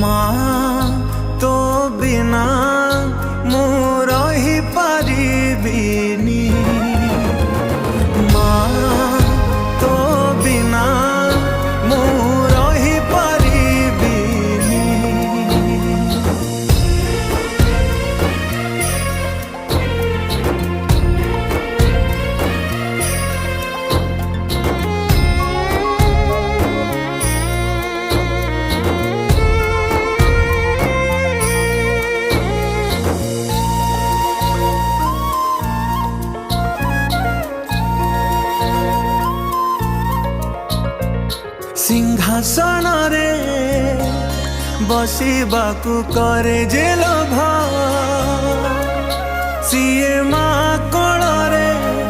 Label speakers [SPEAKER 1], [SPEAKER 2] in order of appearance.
[SPEAKER 1] माँ तो बिना मु रही पारिबिनी। माँ तो बिना मु रही पारिबिनी। सिंहासन रे बसिबाकू करे जे लोभ, सीए माँ कोल रे